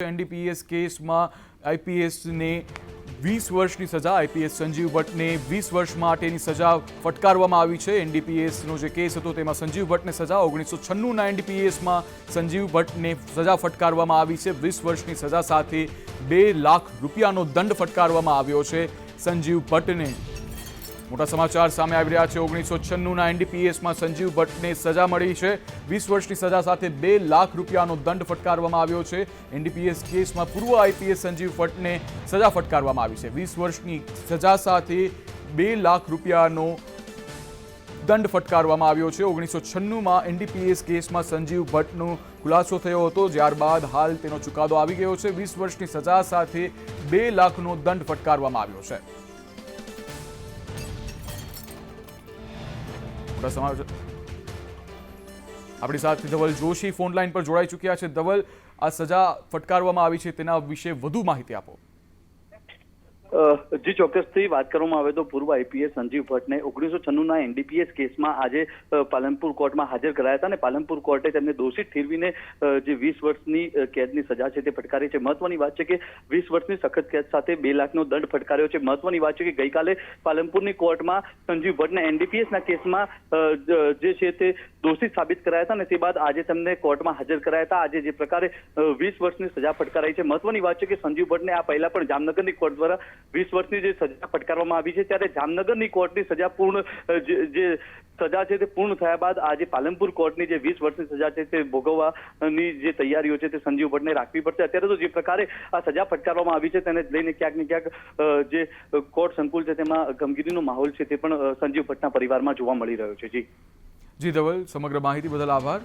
NDPS केसમાં આઈપીએસને 20 વર્ષની સજા, IPS Sanjeev ભટ્ટને 20 વર્ષ માટેની સજા ફટકારવામાં આવી છે। એનડીપીએસનો જે કેસ હતો તેમાં સંજીવ ભટ્ટને સજા 1996ના એનડીપીએસમાં સંજીવ ભટ્ટને સજા ફટકારવામાં આવી છે। 20 વર્ષની સજા સાથે 2 લાખ રૂપિયાનો દંડ ફટકારવામાં આવ્યો છે સંજીવ ભટ્ટને। મોટા સમાચાર સામે આવી રહ્યા છે। 1996ના એનડીપીએસમાં સંજીવ ભટ્ટને સજા મળી છે। 20 વર્ષની સજા સાથે 2 લાખ રૂપિયાનો દંડ ફટકારવામાં આવ્યો છે। એનડીપીએસ કેસમાં પૂર્વ આઈપીએસ સંજીવ ભટ્ટને સજા ફટકારવામાં આવી છે। 20 વર્ષની સજા સાથે 2 લાખ રૂપિયાનો દંડ ફટકારવામાં આવ્યો છે। 1996માં એનડીપીએસ કેસમાં સંજીવ ભટ્ટનો ખુલાસો થયો હતો, ત્યારબાદ હાલ તેનો ચુકાદો આવી ગયો છે। 20 વર્ષની સજા સાથે 2 લાખનો દંડ ફટકારવામાં આવ્યો છે। આપણી સાથે ધવલ જોશી ફોન લાઈન પર જોડાઈ ચૂક્યા છે। ધવલ, આ સજા ફટકારવામાં આવી છે તેના વિશે વધુ માહિતી આપો। જી ચોક્કસથી વાત કરવામાં આવે તો પૂર્વ આઈપીએસ સંજીવ ભટ્ટને 1996ના એનડીપીએસ કેસમાં આજે પાલનપુર કોર્ટમાં હાજર કરાયા હતા અને પાલનપુર કોર્ટે તેમને દોષિત ઠેરવીને જે 20 વર્ષની કેદની સજા છે તે ફટકારી છે। મહત્વની વાત છે કે 20 વર્ષની સખત કેદ સાથે 2 લાખનો દંડ ફટકાર્યો છે। મહત્વની વાત છે કે ગઈકાલે પાલનપુરની કોર્ટમાં સંજીવ ભટ્ટને એનડીપીએસના કેસમાં જે છે તે દોષિત સાબિત કરાયા હતા અને તે બાદ આજે તેમને કોર્ટમાં હાજર કરાયા હતા। આજે જે પ્રકારે 20 વર્ષની સજા ફટકારાઈ છે। મહત્વની વાત છે કે સંજીવ ભટ્ટને આ પહેલા પણ જામનગરની કોર્ટ દ્વારા 20 વર્ષની જે સજા ફટકારવામાં આવી છે, ત્યારે જામનગરની કોર્ટની સજા જે સજા છે તે પૂર્ણ થયા બાદ આજે પાલનપુર કોર્ટની જે 20 વર્ષની સજા છે તે ભોગવવાની જે તૈયારીઓ છે તે સંજીવ ભટ્ટને રાખવી પડશે। અત્યારે તો જે પ્રકારે આ સજા ફટકારવામાં આવી છે તેને લઈને ક્યાંક ને ક્યાંક જે કોર્ટ સંકુલ છે તેમાં ગમગીરીનો માહોલ છે તે પણ સંજીવ ભટ્ટના પરિવારમાં જોવા મળી રહ્યો છે। જી ધવલ, સમગ્ર માહિતી બદલ આભાર।